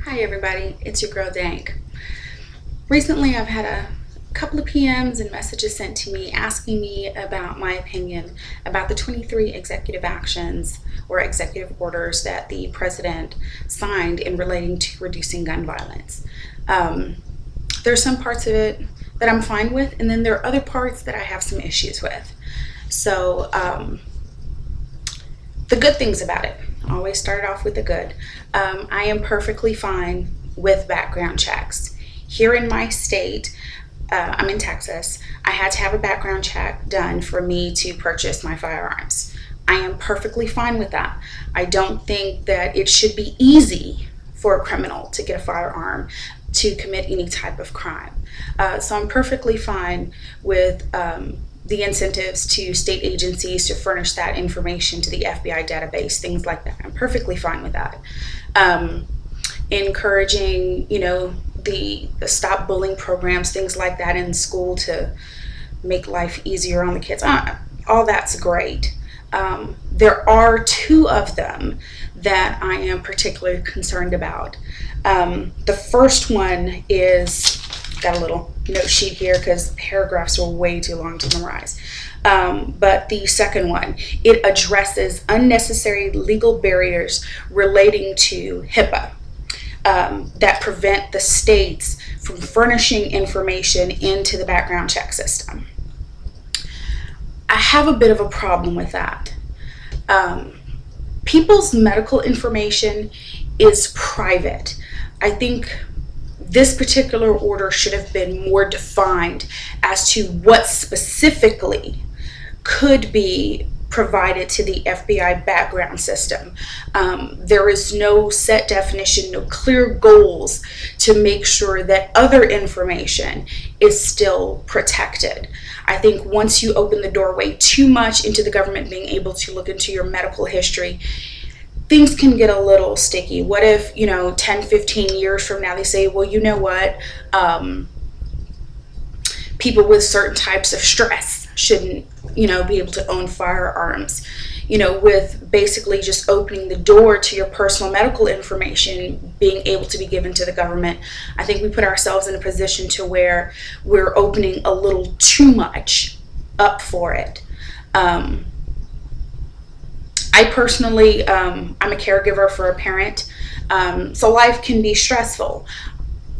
Hi everybody, it's your girl Dank. Recently I've had a couple of PMs and messages sent to me asking me about my opinion about the 23 executive actions or executive orders that the president signed in relating to reducing gun violence. There's some parts of it that I'm fine with, and then there are other parts that I have some issues with. So the good things about it. Always start off with the good. I am perfectly fine with background checks. Here in my state, I'm in Texas, I had to have a background check done for me to purchase my firearms. I am perfectly fine with that. I don't think that it should be easy for a criminal to get a firearm to commit any type of crime. So I'm perfectly fine with the incentives to state agencies to furnish that information to the FBI database, things like that. I'm perfectly fine with that. Encouraging, the stop bullying programs, things like that in school to make life easier on the kids. All that's great. There are two of them that I am particularly concerned about. The first one is, got a little note sheet here because paragraphs are way too long to memorize. But the second one, it addresses unnecessary legal barriers relating to HIPAA that prevent the states from furnishing information into the background check system. I have a bit of a problem with that. People's medical information is private. I think this particular order should have been more defined as to what specifically could be provided to the FBI background system. There is no set definition, no clear goals to make sure that other information is still protected. I think once you open the doorway too much into the government being able to look into your medical history, things can get a little sticky. What if, 10, 15 years from now they say, well, you know what, people with certain types of stress shouldn't, be able to own firearms. With basically just opening the door to your personal medical information being able to be given to the government, I think we put ourselves in a position to where we're opening a little too much up for it. I personally, I'm a caregiver for a parent, so life can be stressful.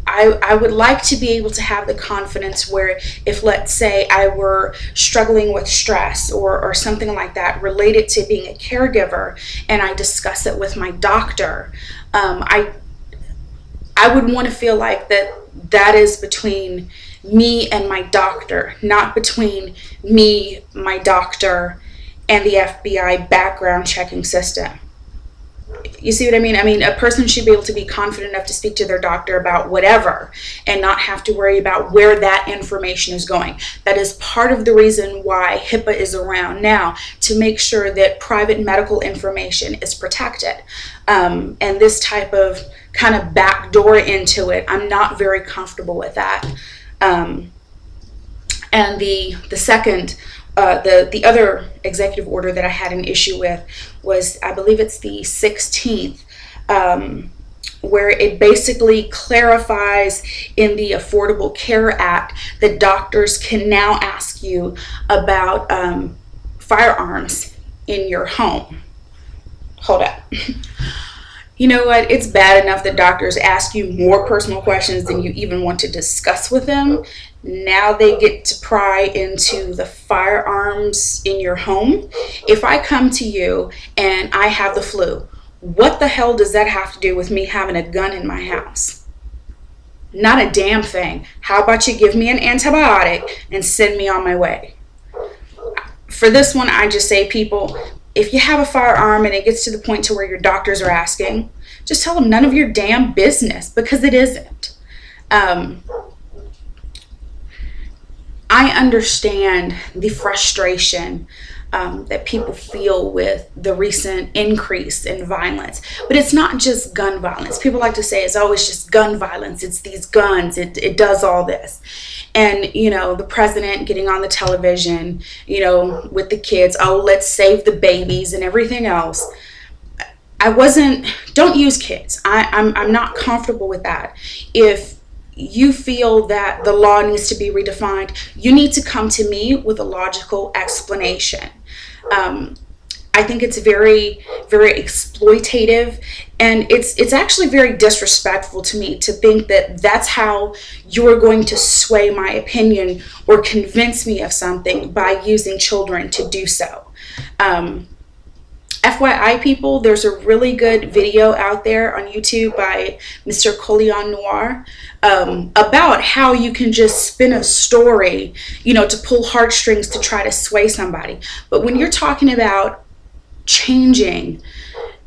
I would like to be able to have the confidence where if, let's say, I were struggling with stress or something like that related to being a caregiver and I discuss it with my doctor, I would want to feel like that is between me and my doctor, not between me, my doctor, and the FBI background checking system. You see what I mean? I mean, a person should be able to be confident enough to speak to their doctor about whatever and not have to worry about where that information is going. That is part of the reason why HIPAA is around now, to make sure that private medical information is protected. And this type of kind of backdoor into it, I'm not very comfortable with that. And the second, the other executive order that I had an issue with was, I believe it's the 16th, where it basically clarifies in the Affordable Care Act that doctors can now ask you about firearms in your home. Hold up. You know what? It's bad enough that doctors ask you more personal questions than you even want to discuss with them. Now they get to pry into the firearms in your home. If I come to you and I have the flu, what the hell does that have to do with me having a gun in my house? Not a damn thing. How about you give me an antibiotic and send me on my way? For this one, I just say, people, if you have a firearm and it gets to the point to where your doctors are asking, just tell them none of your damn business, because it isn't. I understand the frustration that people feel with the recent increase in violence, but it's not just gun violence. People like to say it's always just gun violence. It's these guns. It does all this. And, the president getting on the television, with the kids, oh, let's save the babies and everything else. don't use kids. I'm not comfortable with that. If you feel that the law needs to be redefined, you need to come to me with a logical explanation. I think it's very, very exploitative, and it's actually very disrespectful to me to think that that's how you're going to sway my opinion or convince me of something by using children to do so. FYI, people, there's a really good video out there on YouTube by Mr. Colion Noir about how you can just spin a story, to pull heartstrings to try to sway somebody. But when you're talking about changing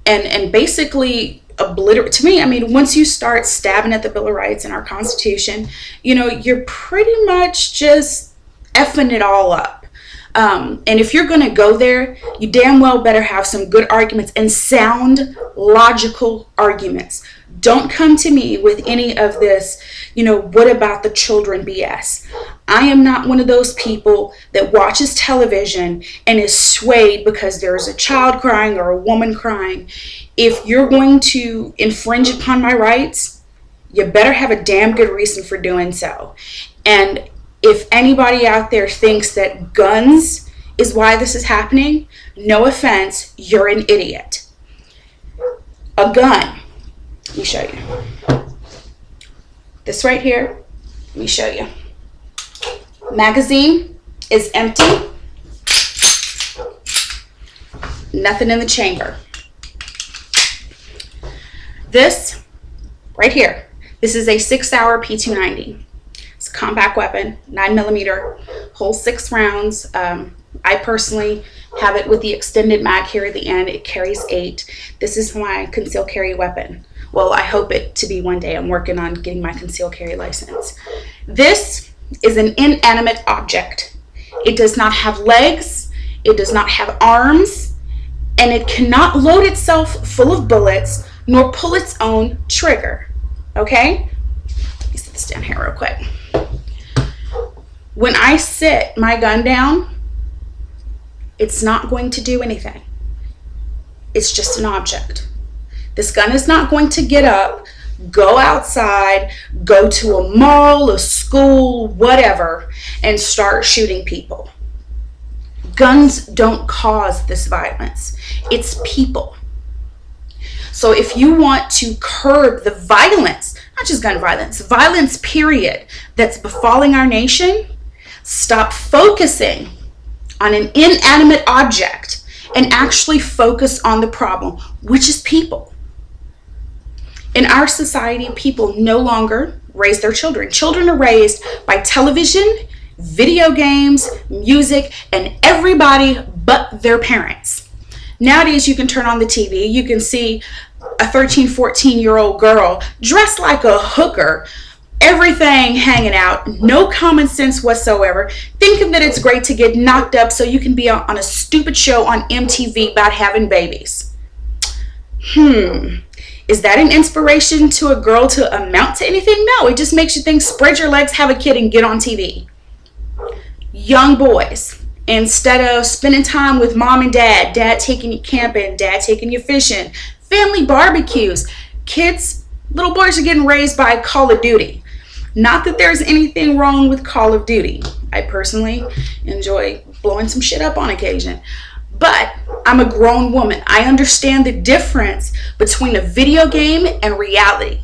and basically obliterate, to me, I mean, once you start stabbing at the Bill of Rights and our Constitution, you're pretty much just effing it all up. And if you're going to go there, you damn well better have some good arguments and sound, logical arguments. Don't come to me with any of this, what about the children BS. I am not one of those people that watches television and is swayed because there's a child crying or a woman crying. If you're going to infringe upon my rights, you better have a damn good reason for doing so. And if anybody out there thinks that guns is why this is happening, no offense, you're an idiot. A gun, let me show you. This right here, let me show you. Magazine is empty. Nothing in the chamber. This right here, this is a 6-hour P290. It's a compact weapon, 9mm, holds 6 rounds. I personally have it with the extended mag here at the end. It carries 8. This is my concealed carry weapon. Well, I hope it to be one day. I'm working on getting my concealed carry license. This is an inanimate object. It does not have legs. It does not have arms. And it cannot load itself full of bullets nor pull its own trigger. Okay? Let me set this down here real quick. When I sit my gun down, it's not going to do anything. It's just an object. This gun is not going to get up, go outside, go to a mall, a school, whatever, and start shooting people. Guns don't cause this violence. It's people. So if you want to curb the violence, not just gun violence, violence period, that's befalling our nation, stop focusing on an inanimate object and actually focus on the problem, which is people. In our society, people no longer raise their children. Children are raised by television, video games, music, and everybody but their parents. Nowadays, you can turn on the TV, you can see a 13, 14-year-old girl dressed like a hooker, everything hanging out, no common sense whatsoever, thinking that it's great to get knocked up so you can be on a stupid show on MTV about having babies. Is that an inspiration to a girl to amount to anything? No, it just makes you think, spread your legs, have a kid, and get on TV. Young boys, instead of spending time with mom and dad taking you camping, dad taking you fishing, family barbecues, kids, little boys are getting raised by Call of Duty. Not that there's anything wrong with Call of Duty. I personally enjoy blowing some shit up on occasion. But I'm a grown woman. I understand the difference between a video game and reality.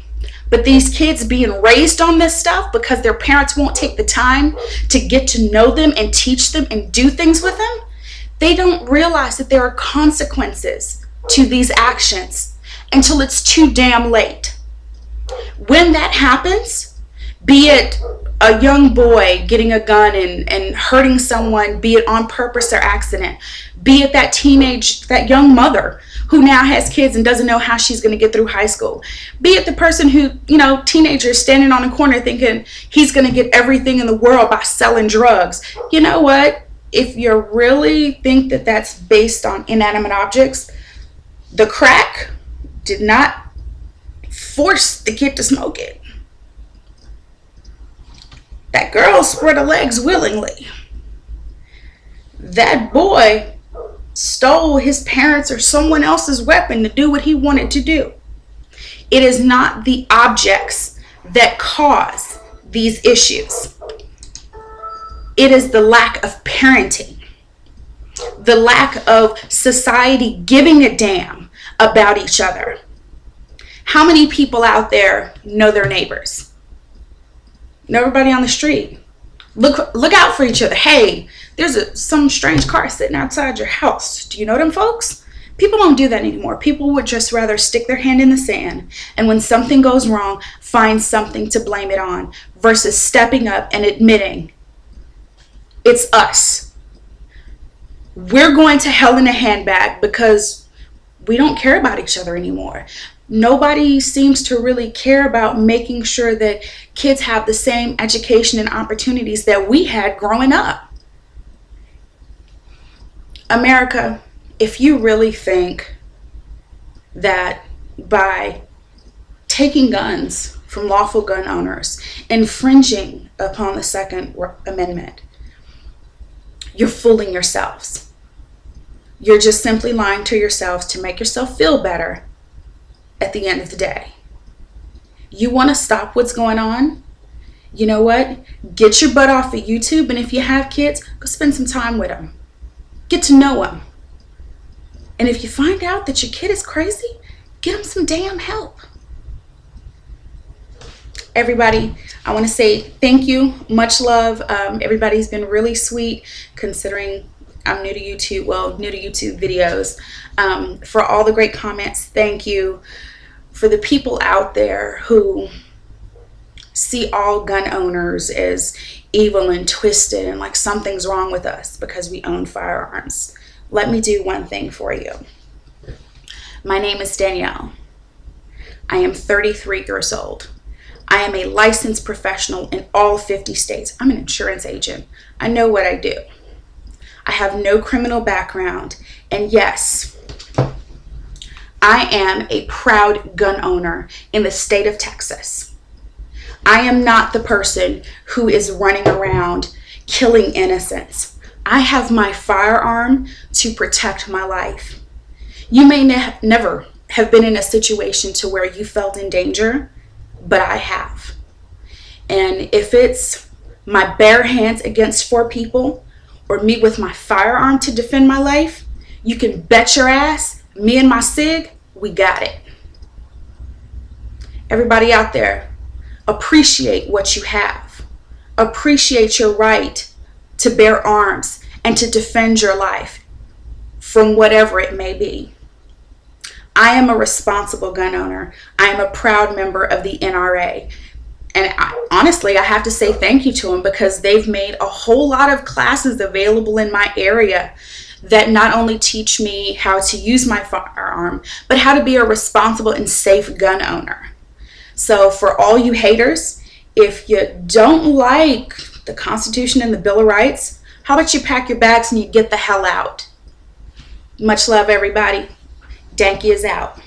But these kids being raised on this stuff because their parents won't take the time to get to know them and teach them and do things with them, they don't realize that there are consequences to these actions until it's too damn late. When that happens, be it a young boy getting a gun and hurting someone, be it on purpose or accident, be it that young mother who now has kids and doesn't know how she's going to get through high school, be it the person who, teenager standing on a corner thinking he's going to get everything in the world by selling drugs. You know what? If you really think that that's based on inanimate objects, the crack did not force the kid to smoke it. That girl spread her legs willingly. That boy stole his parents' or someone else's weapon to do what he wanted to do. It is not the objects that cause these issues. It is the lack of parenting, the lack of society giving a damn about each other. How many people out there know their neighbors? Know everybody on the street. Look out for each other. Hey, there's some strange car sitting outside your house. Do you know them folks? People don't do that anymore. People would just rather stick their hand in the sand, and when something goes wrong, find something to blame it on, versus stepping up and admitting, it's us. We're going to hell in a handbag because we don't care about each other anymore. Nobody seems to really care about making sure that kids have the same education and opportunities that we had growing up. America, if you really think that by taking guns from lawful gun owners, infringing upon the Second Amendment, you're fooling yourselves. You're just simply lying to yourselves to make yourself feel better at the end of the day. You want to stop what's going on? You know what? Get your butt off of YouTube, and if you have kids, go spend some time with them. Get to know them. And if you find out that your kid is crazy, get them some damn help. Everybody, I want to say thank you. Much love. Everybody's been really sweet, considering I'm new to YouTube, new to YouTube videos. For all the great comments, thank you. For the people out there who see all gun owners as evil and twisted and like something's wrong with us because we own firearms, let me do one thing for you. My name is Danielle. I am 33 years old. I am a licensed professional in all 50 states. I'm an insurance agent. I know what I do. I have no criminal background, and yes, I am a proud gun owner in the state of Texas. I am not the person who is running around killing innocents. I have my firearm to protect my life. You may never have been in a situation to where you felt in danger, but I have. And if it's my bare hands against 4 people, or me with my firearm to defend my life, you can bet your ass, me and my SIG, we got it. Everybody out there, appreciate what you have. Appreciate your right to bear arms and to defend your life from whatever it may be. I am a responsible gun owner. I am a proud member of the NRA. And honestly, I have to say thank you to them, because they've made a whole lot of classes available in my area that not only teach me how to use my firearm, but how to be a responsible and safe gun owner. So for all you haters, if you don't like the Constitution and the Bill of Rights, how about you pack your bags and you get the hell out? Much love, everybody. Danky is out.